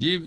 جی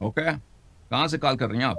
okay, کہاں سے کال کر رہی ہیں آپ؟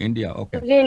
انڈیا، اوکے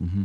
ہوں،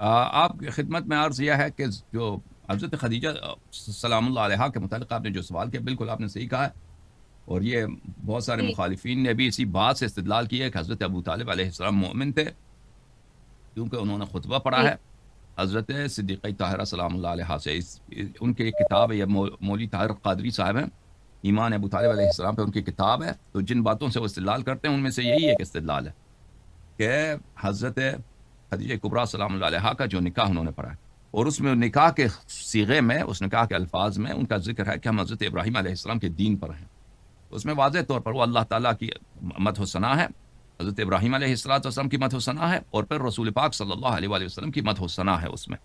آپ کی خدمت میں عرض یہ ہے کہ جو حضرت خدیجہ سلام اللہ علیہا کے متعلق آپ نے جو سوال کیا، بالکل آپ نے صحیح کہا ہے۔ اور یہ بہت سارے جی مخالفین نے بھی اسی بات سے استدلال کیا ہے کہ حضرت ابو طالب علیہ السلام مومن تھے، کیونکہ انہوں نے خطبہ پڑھا جی ہے حضرت صدیقہ طاہرہ سلام اللہ علیہ سے۔ ان کی ایک کتاب ہے، یہ مولوی طاہر قادری صاحب ہیں، ایمان ابو طالب علیہ السلام پہ ان کی کتاب ہے۔ تو جن باتوں سے وہ استدلال کرتے ہیں ان میں سے یہی ایک استدلال ہے کہ حضرت خدیجہ کبریٰ سلام اللہ علیہ کا جو نکاح انہوں نے پڑھا ہے، اور اس میں نکاح کے صیغے میں، اس نکاح کے الفاظ میں ان کا ذکر ہے کہ ہم حضرت ابراہیم علیہ السلام کے دین پر ہیں۔ تو اس میں واضح طور پر وہ اللہ تعالیٰ کی مدح و ثنا ہے، حضرت ابراہیم علیہ السلام کی مدح و ثنا ہے، اور پھر رسول پاک صلی اللہ علیہ وآلہ وسلم کی مدح و ثنا ہے اس میں،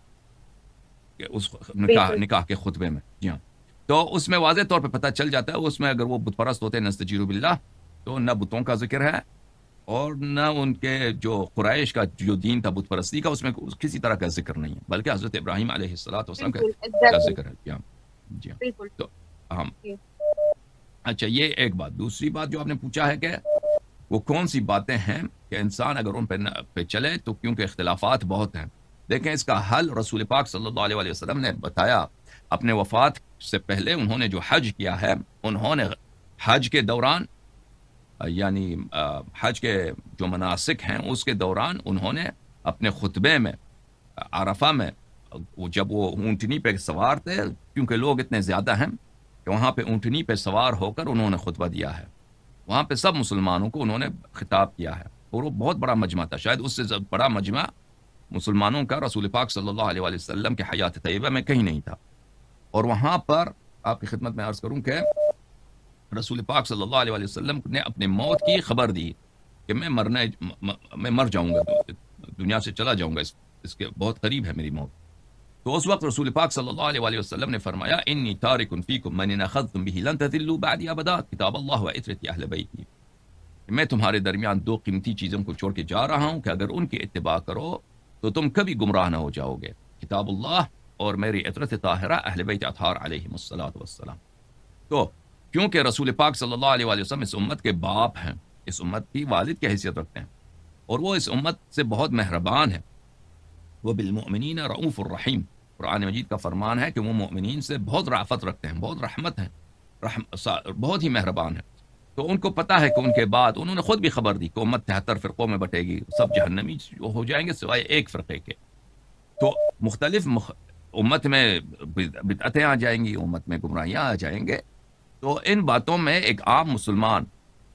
کہ اس بالکل نکاح کے خطبے میں۔ جی ہاں، تو اس میں واضح طور پہ پتہ چل جاتا ہے، اس میں اگر وہ بت پرست ہوتے ہیں نستجیر باللہ، تو نہ بتوں کا ذکر ہے اور نہ ان کے جو قریش کا جو دین تھا بت پرستی کا، اس میں کسی طرح کا ذکر نہیں ہے، بلکہ حضرت ابراہیم علیہ السلام بالکل کا ایگزیکٹلی ذکر ہے۔ جی ہاں، جی ہاں۔ بالکل تو ہم جی اچھا، یہ ایک بات۔ دوسری بات جو آپ نے پوچھا ہے کہ وہ کون سی باتیں ہیں کہ انسان اگر ان پہ چلے تو، کیونکہ اختلافات بہت ہیں۔ دیکھیں، اس کا حل رسول پاک صلی اللہ علیہ وآلہ وسلم نے بتایا اپنے وفات سے پہلے۔ انہوں نے جو حج کیا ہے، انہوں نے حج کے دوران، یعنی حج کے جو مناسک ہیں اس کے دوران، انہوں نے اپنے خطبے میں عرفہ میں، جب وہ اونٹنی پہ سوار تھے، کیونکہ لوگ اتنے زیادہ ہیں کہ وہاں پہ اونٹنی پہ سوار ہو کر انہوں نے خطبہ دیا ہے۔ وہاں پہ سب مسلمانوں کو انہوں نے خطاب کیا ہے، اور وہ بہت بڑا مجمع تھا، شاید اس سے بڑا مجمع مسلمانوں کا رسول پاک صلی اللہ علیہ وآلہ وسلم کے حیات طیبہ میں کہیں نہیں تھا۔ اور وہاں پر آپ کی خدمت میں عرض کروں کہ رسول پاک صلی اللہ علیہ وآلہ وسلم نے اپنے موت کی خبر دی کہ میں مر جاؤں گا، دنیا سے چلا جاؤں گا، اس کے بہت قریب ہے میری موت۔ تو اس وقت رسول پاک صلی اللہ علیہ وآلہ وسلم نے فرمایا، انی تارک فیکم من ان اخذتم به لن تضلوا بعدی ابدا، کتاب اللہ و عترتی اہل بیتی۔ میں تمہارے درمیان دو قیمتی چیزوں کو چھوڑ کے جا رہا ہوں کہ اگر ان کی اتباع کرو تو تم کبھی گمراہ نہ ہو جاؤ گے، کتاب اللہ اور میری عترت طاہرہ اہل بیت اطہار علیہم الصلوۃ والسلام۔ تو کیونکہ رسول پاک صلی اللہ علیہ وآلہ وسلم اس امت کے باپ ہیں، اس امت کی والد کی حیثیت رکھتے ہیں، اور وہ اس امت سے بہت مہربان ہے۔ وہ بالمؤمنین رؤوف الرحیم، قرآن مجید کا فرمان ہے کہ وہ مومنین سے بہت رافت رکھتے ہیں، بہت رحمت ہیں، بہت ہی مہربان ہیں۔ تو ان کو پتا ہے کہ ان کے بعد، انہوں نے خود بھی خبر دی کہ امت 73 فرقوں میں بٹے گی، سب جہنمی ہو جائیں گے سوائے ایک فرقے کے۔ تو مختلف امت میں بدعتیں آ جائیں گی، امت میں گمراہیاں آ جائیں گے۔ تو ان باتوں میں ایک عام مسلمان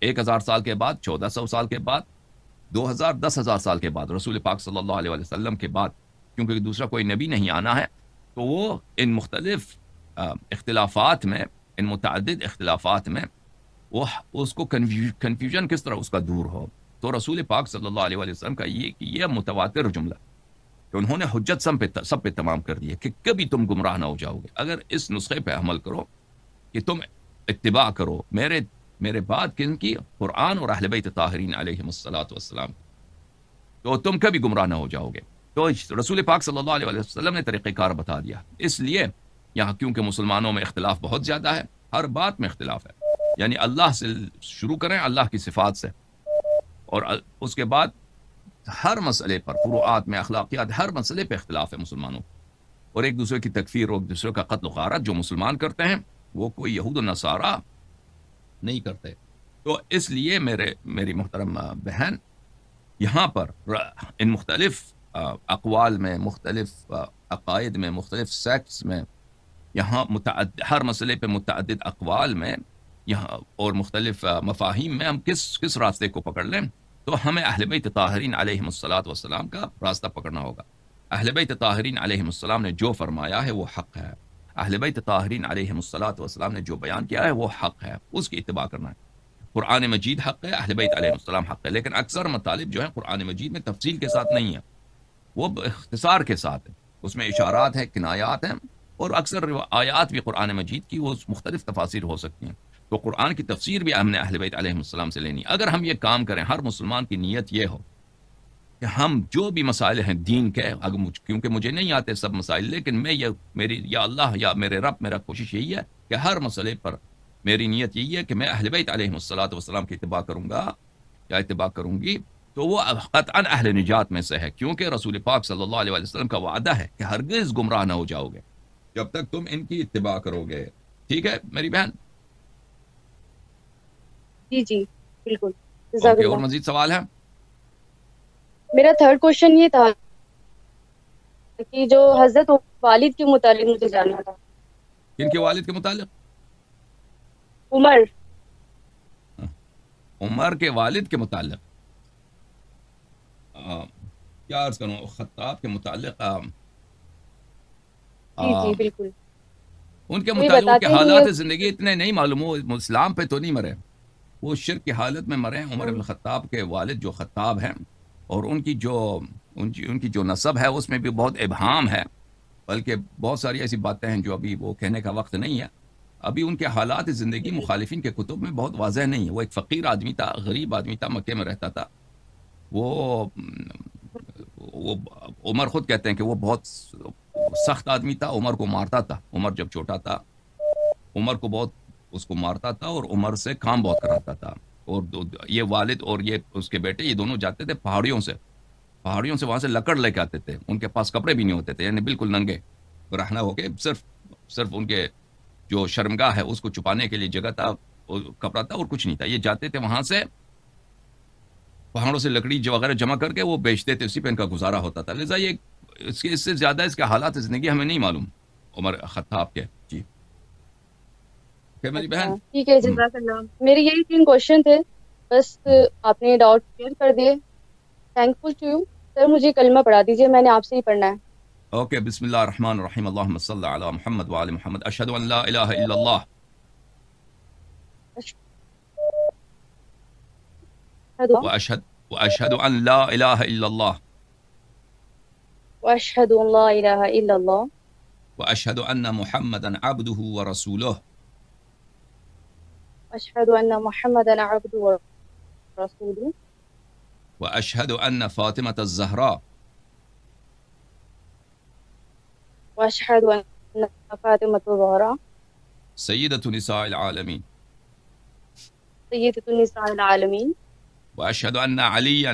1000 سال کے بعد، 1400 سال کے بعد، 2000، 10,000 سال کے بعد، رسول پاک صلی اللہ علیہ وسلم کے بعد، کیونکہ دوسرا کوئی نبی نہیں آنا ہے، تو وہ ان مختلف اختلافات میں، ان متعدد اختلافات میں، وہ اس کو کنفیوژن کس طرح اس کا دور ہو۔ تو رسول پاک صلی اللہ علیہ وسلم کا یہ متواتر جملہ کہ انہوں نے حجت سب پہ تمام کر دی ہے کہ کبھی تم گمراہ نہ ہو جاؤ گے، اگر اس نسخے پہ عمل کرو کہ تم اتباع کرو میرے بعد کن کی؟ قرآن اور اہل بیت طاہرین علیہم الصلاۃ والسلام، تو تم کبھی گمراہ نہ ہو جاؤ گے۔ تو رسول پاک صلی اللہ علیہ وسلم نے طریقہ کار بتا دیا۔ اس لیے یہاں کیونکہ مسلمانوں میں اختلاف بہت زیادہ ہے، ہر بات میں اختلاف ہے، یعنی اللہ سے شروع کریں، اللہ کی صفات سے، اور اس کے بعد ہر مسئلے پر، فروعات میں، اخلاقیات، ہر مسئلے پہ اختلاف ہے مسلمانوں، اور ایک دوسرے کی تکفیر اور ایک دوسرے کا قتل و غارت جو مسلمان کرتے ہیں وہ کوئی یہود و نصارہ نہیں کرتے۔ تو اس لیے میری محترم بہن، یہاں پر ان مختلف اقوال میں، مختلف عقائد میں، مختلف سیکٹس میں، یہاں ہر مسئلے پہ متعدد اقوال میں یہاں اور مختلف مفاہیم میں ہم کس راستے کو پکڑ لیں، تو ہمیں اہل بیت طاہرین علیہم الصلاۃ والسلام کا راستہ پکڑنا ہوگا۔ اہل بیت طاہرین علیہم السلام نے جو فرمایا ہے وہ حق ہے، اہل بیت طاہرین علیہم الصلاۃ والسلام نے جو بیان کیا ہے وہ حق ہے، اس کی اتباع کرنا ہے۔ قرآن مجید حق ہے، اہل بیت علیہ السلام حق ہے، لیکن اکثر مطالب جو ہیں قرآن مجید میں تفصیل کے ساتھ نہیں ہے، وہ اختصار کے ساتھ ہے، اس میں اشارات ہیں، کنایات ہیں، اور اکثر آیات بھی قرآن مجید کی وہ مختلف تفاسیر ہو سکتی ہیں، تو قرآن کی تفسیر بھی ہم نے اہل بیت علیہ السلام سے لینی ہے۔ اگر ہم یہ کام کریں، ہر مسلمان کی نیت یہ ہو کہ ہم جو بھی مسائل ہیں دین کے، کیونکہ مجھے نہیں آتے سب مسائل، لیکن میں یا اللہ یا میرے رب، میرا کوشش یہی ہے کہ ہر مسئلے پر میری نیت یہی ہے کہ میں اہل بیت علیہ الصلاۃ والسلام کی اتباع کروں گا یا اتباع کروں گی، تو وہ قطعاً اہل نجات میں سے ہے، کیونکہ رسول پاک صلی اللہ علیہ وسلم کا وعدہ ہے کہ ہرگز گمراہ نہ ہو جاؤ گے جب تک تم ان کی اتباع کرو گے۔ ٹھیک ہے میری بہن؟ جی جی بالکل، جزاک اوکے، اور اللہ۔ مزید سوال ہے؟ میرا تھرڈ کوشچن یہ تھا کہ جو حضرت والد کے متعلق مجھے جاننا تھا۔ کن کے والد کے متعلق؟ عمر۔ عمر کے والد کے متعلق کیا عرض کروں، خطاب کے متعلق جی جی بالکل، ان کے وہی متعلق کے بتاتے ہیں کہ حالات یہ زندگی اتنے نہیں معلوم، وہ اسلام پہ تو نہیں مرے، وہ شرک کی حالت میں مرے۔ عمر بن خطاب کے والد جو خطاب ہیں، اور ان کی جو نسب ہے اس میں بھی بہت ابہام ہے، بلکہ بہت ساری ایسی باتیں ہیں جو ابھی وہ کہنے کا وقت نہیں ہے۔ ابھی ان کے حالات زندگی مخالفین کے کتب میں بہت واضح نہیں ہے۔ وہ ایک فقیر آدمی تھا، غریب آدمی تھا، مکے میں رہتا تھا۔ وہ عمر خود کہتے ہیں کہ وہ بہت سخت آدمی تھا، عمر کو مارتا تھا۔ عمر جب چھوٹا تھا عمر کو بہت اس کو مارتا تھا، اور عمر سے کام بہت کراتا تھا۔ اور یہ والد اور یہ اس کے بیٹے، یہ دونوں جاتے تھے پہاڑیوں سے وہاں سے لکڑ لے کے آتے تھے۔ ان کے پاس کپڑے بھی نہیں ہوتے تھے، یعنی بالکل ننگے برہنہ ہو کے، صرف ان کے جو شرمگاہ ہے اس کو چھپانے کے لیے جگہ تھا، کپڑا تھا، اور کچھ نہیں تھا۔ یہ جاتے تھے وہاں سے پہاڑوں سے لکڑی وغیرہ جمع کر کے وہ بیچتے تھے، اسی پہ ان کا گزارا ہوتا تھا۔ لہٰذا یہ اس سے زیادہ اس کے حالات زندگی ہمیں نہیں معلوم عمر خطاب کے۔ جی میری بہن، ٹھیک ہے، جزاک اللہ۔ میرے یہی 3 کوشچن تھے، بس آپ نے ڈاؤٹ کلیئر کر دیے۔ Thankful to you sir. مجھے کلمہ پڑھا دیجیے، میں نے آپ سے ہی پڑھنا ہے۔ اوکے، بسم اللہ الرحمن الرحیم، اللہم صلی علی محمد وعلی محمد، اشہد ان لا الہ الا اللہ واشہد ان لا الہ الا اللہ واشہد ان لا الہ الا اللہ واشہد ان محمدا عبدہ ورسولہ واشہد ان محمدا عبدہ ورسولہ واشہد ان فاطمة الزہراء واشہد ان فاطمۃ الزہراء سیدۃ نساء العالمین سیدۃ النساء العالمین واشہد ان علیا